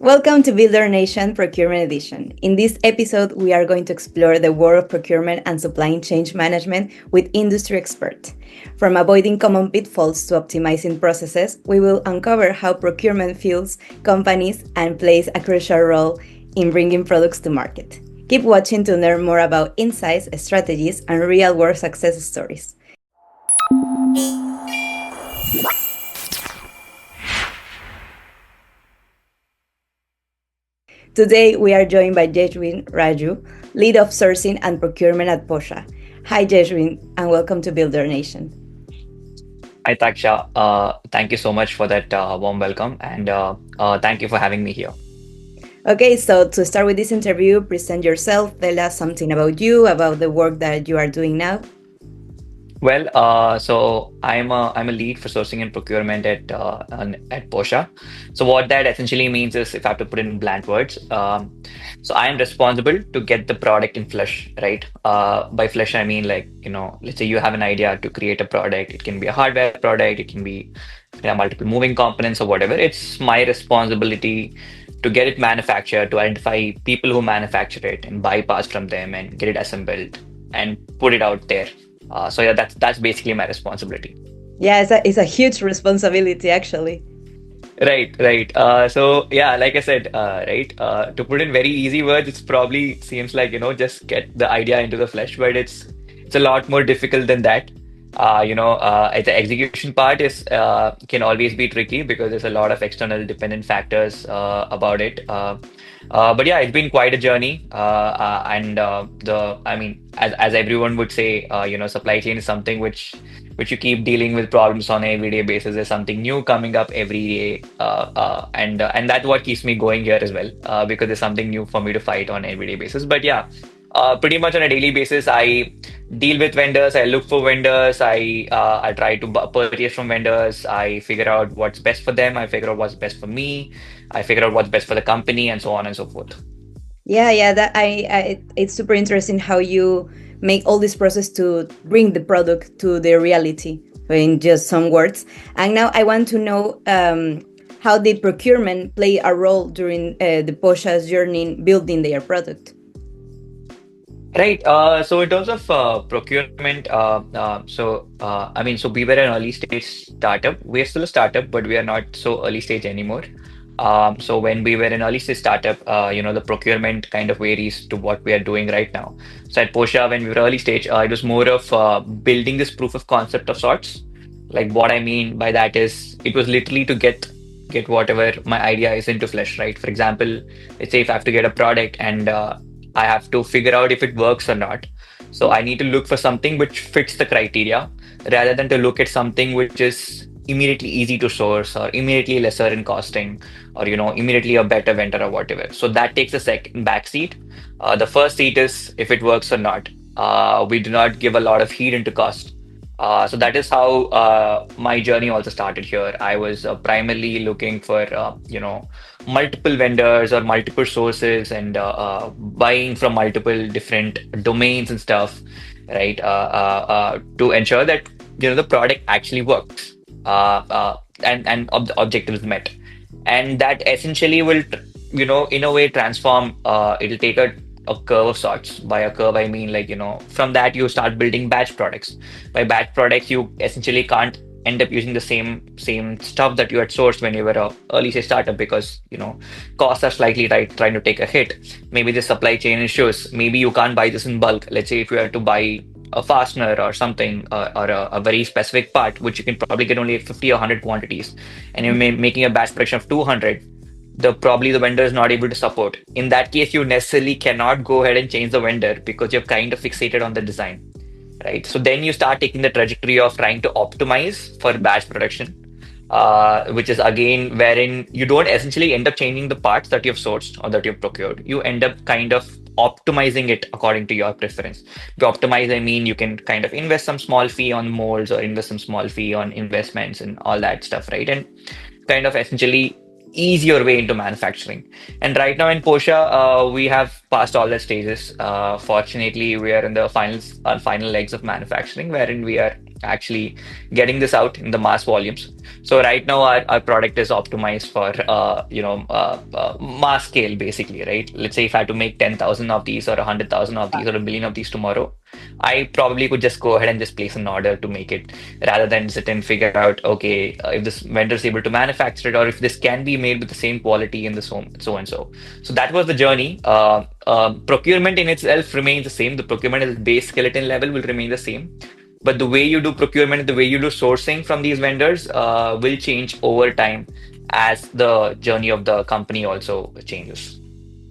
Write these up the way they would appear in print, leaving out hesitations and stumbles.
Welcome to Builder Nation Procurement Edition. In this episode, we are going to explore the world of procurement and supply chain management with industry experts. From avoiding common pitfalls to optimizing processes, we will uncover how procurement fuels companies and plays a crucial role in bringing products to market. Keep watching to learn more about insights, strategies, and real-world success stories. Today, we are joined by Yeshwin Raju, Lead of Sourcing and Procurement at Posha. Hi, Yeshwin, and welcome to Builder Nation. Hi, Taksha. Thank you so much for that warm welcome, and thank you for having me here. Okay, so to start with this interview, present yourself, tell us something about you, about the work that you are doing now. So I'm a lead for sourcing and procurement at Posha. So what that essentially means is, if I have to put in blunt words, so I am responsible to get the product in flesh, right? By flesh, I mean, like, let's say you have an idea to create a product. It can be a hardware product, it can be multiple moving components or whatever. It's my responsibility to get it manufactured, to identify people who manufacture it and buy parts from them and get it assembled and put it out there. So yeah, that's basically my responsibility. Yeah, it's a huge responsibility, actually. Right, right. So yeah, like I said, right. To put in very easy words, it's probably seems like, just get the idea into the flesh, but it's a lot more difficult than that. The execution part is can always be tricky because there's a lot of external dependent factors about it. But yeah, it's been quite a journey. And the I mean, as everyone would say, supply chain is something which you keep dealing with problems on an everyday basis. There's something new coming up every day, and that's what keeps me going here as well, because there's something new for me to fight on an everyday basis. But yeah, pretty much on a daily basis, I deal with vendors. I look for vendors. I try to purchase from vendors. I figure out what's best for them. I figure out what's best for me. I figure out what's best for the company, and so on and so forth. Yeah, that it's super interesting how you make all this process to bring the product to the reality in just some words. And now I want to know how did procurement play a role during the Posha's journey in building their product? Right. So in terms of procurement, so we were an early stage startup. We're still a startup, but we are not so early stage anymore. So when we were an early stage startup, the procurement kind of varies to what we are doing right now. So at Posha, when we were early stage, it was more of building this proof of concept of sorts. Like, what I mean by that is, it was literally to get whatever my idea is into flesh, right? For example, let's say if I have to get a product and I have to figure out if it works or not. So I need to look for something which fits the criteria rather than to look at something which is immediately easy to source or immediately lesser in costing or immediately a better vendor or whatever. So that takes a second back seat. The first seat is if it works or not. We do not give a lot of heed into cost. So that is how my journey also started here. I was primarily looking for multiple vendors or multiple sources and buying from multiple different domains and stuff, right? To ensure that the product actually works, and the objective is met, and that essentially will in a way transform. It'll take a curve of sorts. By a curve, I mean, like, from that you start building batch products. By batch products, you essentially can't end up using the same stuff that you had sourced when you were a early stage startup, because costs are slightly trying to take a hit. Maybe the supply chain issues. Maybe you can't buy this in bulk. Let's say if you had to buy a fastener or something, or a very specific part, which you can probably get only 50 or 100 quantities, and you're making a batch production of 200, probably the vendor is not able to support. In that case, you necessarily cannot go ahead and change the vendor because you're kind of fixated on the design, right? So then you start taking the trajectory of trying to optimize for batch production, which is again wherein you don't essentially end up changing the parts that you've sourced or that you've procured. You end up kind of optimizing it according to your preference. To optimize, I mean, you can kind of invest some small fee on molds or invest some small fee on investments and all that stuff, right? And kind of essentially ease your way into manufacturing. And right now in Posha, we have passed all the stages. Fortunately, we are in the final legs of manufacturing, wherein we are actually getting this out in the mass volumes. So right now our product is optimized for mass scale basically, right? Let's say if I had to make 10,000 of these or 100,000 of these or a million of these tomorrow, I probably could just go ahead and just place an order to make it rather than sit and figure out, okay, if this vendor is able to manufacture it or if this can be made with the same quality and the so and so. So that was the journey. Procurement in itself remains the same. The procurement as base skeleton level will remain the same. But the way you do procurement, the way you do sourcing from these vendors will change over time as the journey of the company also changes.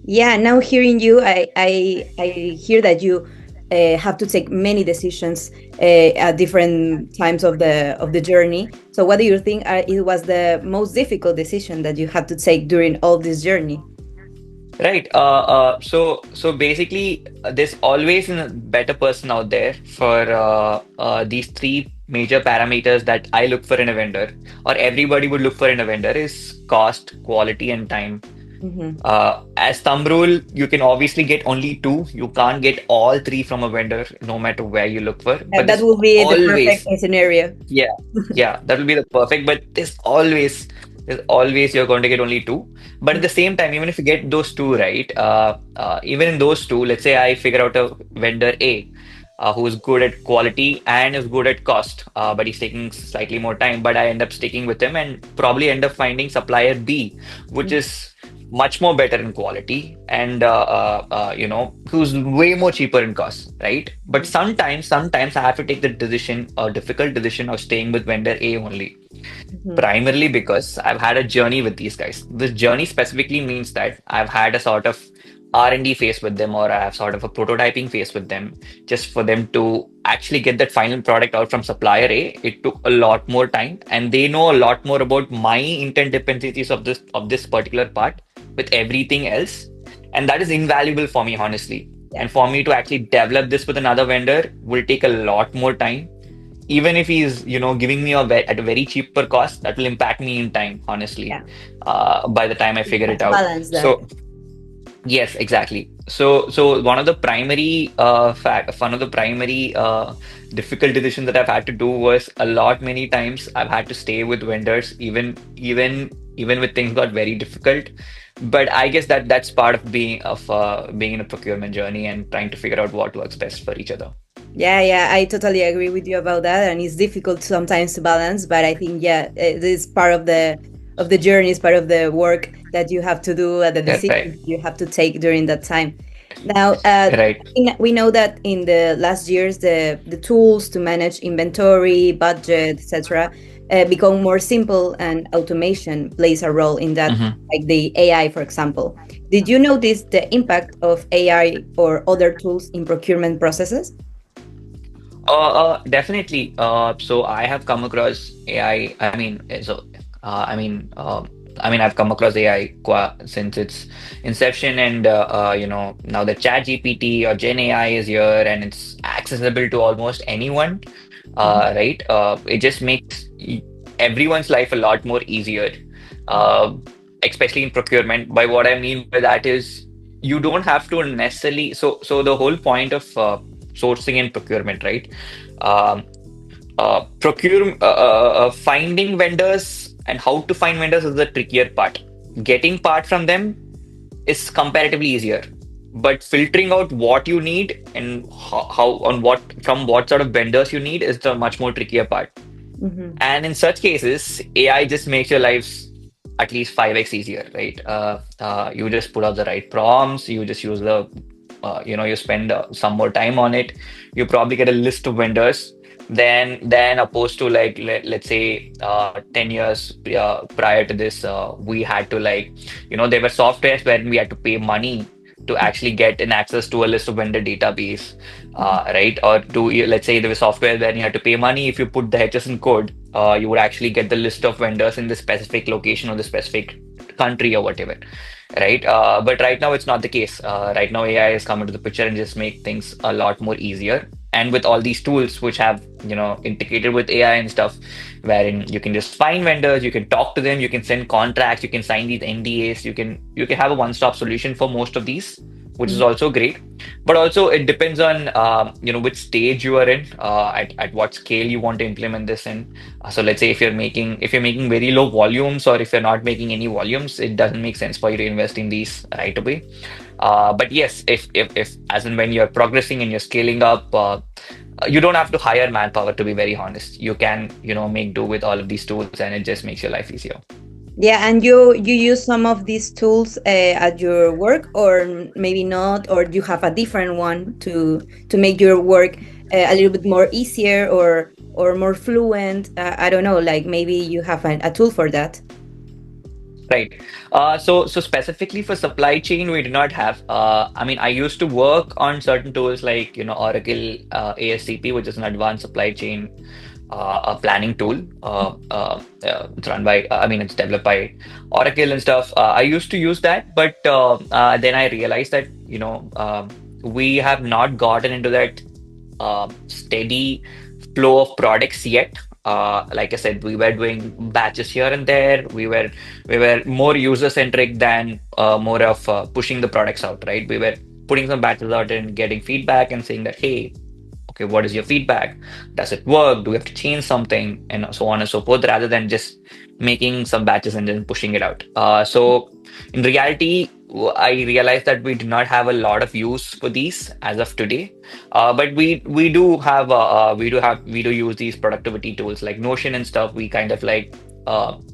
Yeah, now hearing you, I hear that you have to take many decisions at different times of the journey. So, what do you think it was the most difficult decision that you had to take during all this journey? Right. So basically, there's always a better person out there for these three major parameters that I look for in a vendor, or everybody would look for in a vendor, is cost, quality, and time. Hmm. As thumb rule, you can obviously get only two. You can't get all three from a vendor, no matter where you look for. But That there's will be the perfect always, scenario. yeah, yeah, that will be the perfect. But there's always you're going to get only two. But at the same time, even if you get those two right, even in those two, let's say I figure out a vendor A, who is good at quality and is good at cost, but he's taking slightly more time. But I end up sticking with him and probably end up finding supplier B, which is much more better in quality and who's way more cheaper in cost, right? But sometimes I have to take the decision, a difficult decision of staying with vendor A only, Mhm. primarily because I've had a journey with these guys. This journey specifically means that I've had a sort of R&D phase with them, or I have sort of a prototyping phase with them, just for them to actually get that final product out from supplier A. It took a lot more time, and they know a lot more about my interdependencies of this particular part with everything else, and that is invaluable for me, honestly. Yeah, And for me to actually develop this with another vendor will take a lot more time, even if he's giving me at a very cheaper cost, that will impact me in time, honestly, yeah. by the time I You figure have it to out. balance that. So yes, exactly. So one of the primary difficult decisions that I've had to do was, a lot many times I've had to stay with vendors, even with things got very difficult. But I guess that's part of being in a procurement journey and trying to figure out what works best for each other. Yeah, yeah, I totally agree with you about that, and it's difficult sometimes to balance. But I think, yeah, it is part of the journey, it's part of the work that you have to do, the Right, decisions you have to take during that time. Now, right. we know that in the last years, the tools to manage inventory, budget, etc., become more simple, and automation plays a role in that, Mm-hmm. like the AI, for example. Did you notice the impact of AI or other tools in procurement processes? Definitely. So I have come across AI. I've come across AI since its inception, and now the Chat GPT or Gen AI is here, and it's accessible to almost anyone. Right? It just makes everyone's life a lot more easier, uh, especially in procurement. By what I mean by that is, you don't have to necessarily. So the whole point of sourcing and procurement, right? Um, finding vendors and how to find vendors is the trickier part. Getting part from them is comparatively easier, but filtering out what you need and how on what from what sort of vendors you need is the much more trickier part. Hmm. And in such cases, AI just makes your lives at least 5x easier, right? You just put out the right prompts, you just use you spend some more time on it. You probably get a list of vendors. Then opposed to, like, let's say 10 years prior to this, we had to, like, there were softwares where we had to pay money to actually get an access to a list of vendor database, right? Or let's say there was software where you had to pay money. If you put the HSN code, you would actually get the list of vendors in the specific location or the specific country or whatever, right? But right now it's not the case. Right now AI has come into the picture and just make things a lot more easier. And with all these tools which have integrated with AI and stuff, wherein you can just find vendors, you can talk to them, you can send contracts, you can sign these NDAs, you can have a one-stop solution for most of these, which is also great. But also it depends on which stage you are in, at what scale you want to implement this in. So let's say if you're making very low volumes, or if you're not making any volumes, it doesn't make sense for you to invest in these right away. But yes, if as and when you're progressing and you're scaling up, you don't have to hire manpower, to be very honest. You can, make do with all of these tools, and it just makes your life easier. Yeah, and you use some of these tools at your work, or maybe not, or you have a different one to make your work a little bit more easier or more fluent. I don't know, like maybe you have a tool for that. Right. So specifically for supply chain, we do not have. I mean, I used to work on certain tools like, Oracle ASCP, which is an advanced supply chain a planning tool. It's run by, I mean, it's developed by Oracle and stuff. I used to use that, but then I realized that, we have not gotten into that steady flow of products yet. Like I said, we were doing batches here and there. We were more user centric than more of pushing the products out, right? We were putting some batches out and getting feedback and saying that, hey, okay, what is your feedback? Does it work? Do we have to change something? And so on and so forth, rather than just making some batches and then pushing it out. So in reality, I realized that we do not have a lot of use for these as of today. But we do use these productivity tools like Notion and stuff. We kind of like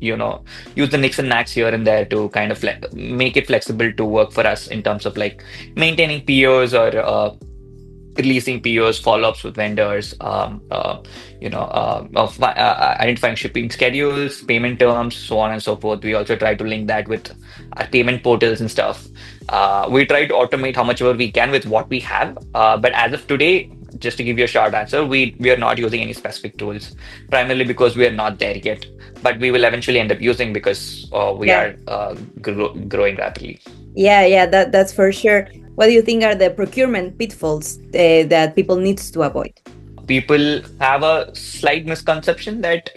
use the nicks and knacks here and there to kind of make it flexible to work for us in terms of like maintaining POs or releasing POs, follow-ups with vendors, identifying shipping schedules, payment terms, so on and so forth. We also try to link that with our payment portals and stuff. We try to automate how much ever we can with what we have. But as of today, just to give you a short answer, we are not using any specific tools, primarily because we are not there yet. But we will eventually end up using because we Yeah. are growing rapidly. Yeah, that's for sure. What do you think are the procurement pitfalls that people needs to avoid? People have a slight misconception that,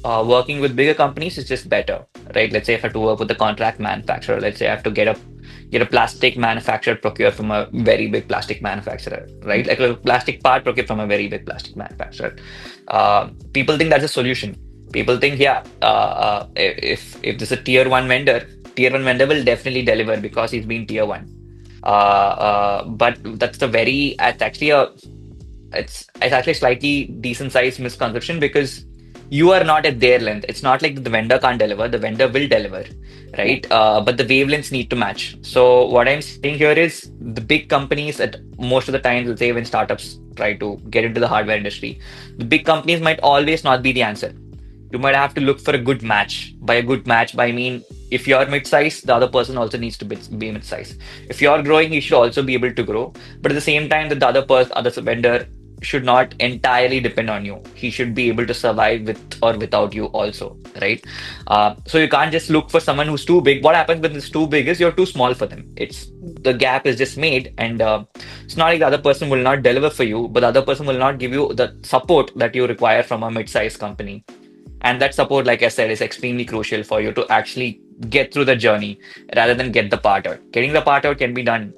working with bigger companies is just better, right? Let's say if I have to work with a contract manufacturer, let's say I have to get a plastic manufacturer procured from a very big plastic manufacturer, right? Like a plastic part procured from a very big plastic manufacturer. People think that's a solution. People think, yeah, if there's a tier one vendor will definitely deliver because he's been tier one. But it's actually it's actually a slightly decent sized misconception because you are not at their length. It's not like the vendor can't deliver, the vendor will deliver, right? But the wavelengths need to match. So what I'm saying here is the big companies at most of the times, let's say when startups try to get into the hardware industry, the big companies might always not be the answer. You might have to look for a good match. By a good match, by I mean if you're mid-size, the other person also needs to be mid-size. If you're growing, you should also be able to grow. But at the same time, that the other vendor should not entirely depend on you. He should be able to survive with or without you also, right? So you can't just look for someone who's too big. What happens when it's too big is you're too small for them. It's the gap is just made, and it's not like the other person will not deliver for you, but the other person will not give you the support that you require from a mid-sized company. And that support, like I said, is extremely crucial for you to actually get through the journey rather than get the part out. Getting the part out can be done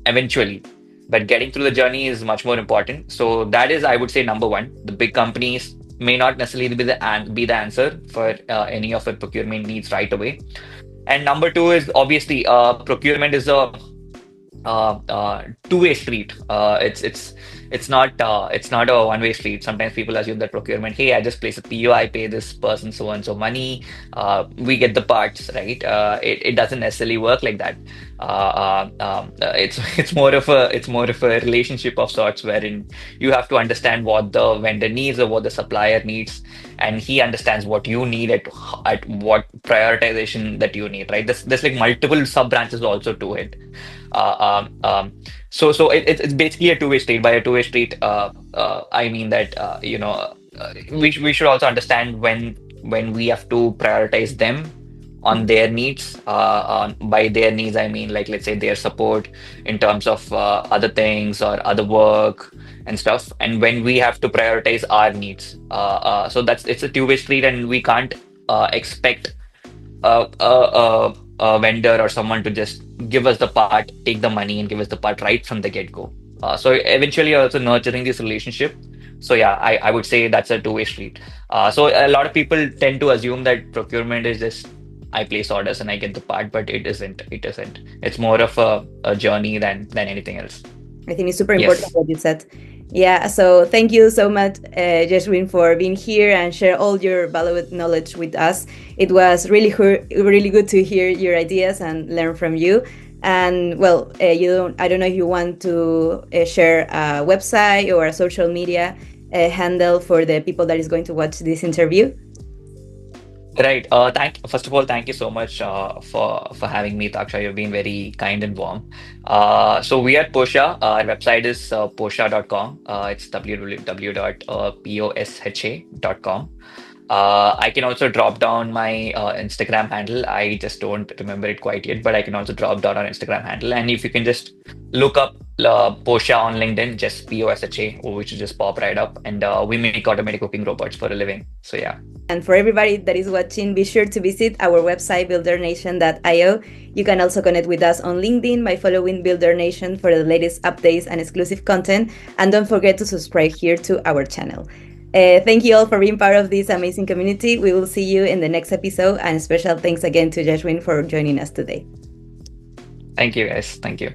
eventually, but getting through the journey is much more important. So that is, I would say, number one. The big companies may not necessarily be the answer for any of your procurement needs right away. And number two is obviously procurement is a two-way street. It's not a one-way street. Sometimes people assume that procurement, hey, I just place a PO, I pay this person so and so money, we get the parts, right? It doesn't necessarily work like that. It's more of a relationship of sorts wherein you have to understand what the vendor needs or what the supplier needs, and he understands what you need at what prioritization that you need, right? There's like multiple sub branches also to it. So it's basically a two-way street. By a two-way street, I mean that we should also understand when we have to prioritize them on their needs. By their needs, I mean like let's say their support in terms of other things or other work and stuff, and when we have to prioritize our needs. So it's a two-way street, and we can't expect a vendor or someone to just give us the part, take the money, and give us the part right from the get-go. So eventually, also nurturing this relationship. So yeah, I would say that's a two-way street. So a lot of people tend to assume that procurement is just I place orders and I get the part, but it isn't. It isn't. It's more of a journey than anything else. I think it's super important Yes. what you said. Yeah, so thank you so much, Yeshwin, for being here and share all your valuable knowledge with us. It was really good to hear your ideas and learn from you. And well, I don't know if you want to share a website or a social media handle for the people that is going to watch this interview. Right. First of all, thank you so much for having me, Taksha. You've been very kind and warm. So we are Posha. Our website is posha.com. It's www.posha.com. I can also drop down my Instagram handle. I just don't remember it quite yet, but I can also drop down our Instagram handle. And if you can just look up Posha on LinkedIn, just POSHA, which will just pop right up. And we make automatic cooking robots for a living. So yeah. And for everybody that is watching, be sure to visit our website, buildernation.io. You can also connect with us on LinkedIn by following Builder Nation for the latest updates and exclusive content. And don't forget to subscribe here to our channel. Thank you all for being part of this amazing community. We will see you in the next episode. And special thanks again to Yeshwin for joining us today. Thank you, guys. Thank you.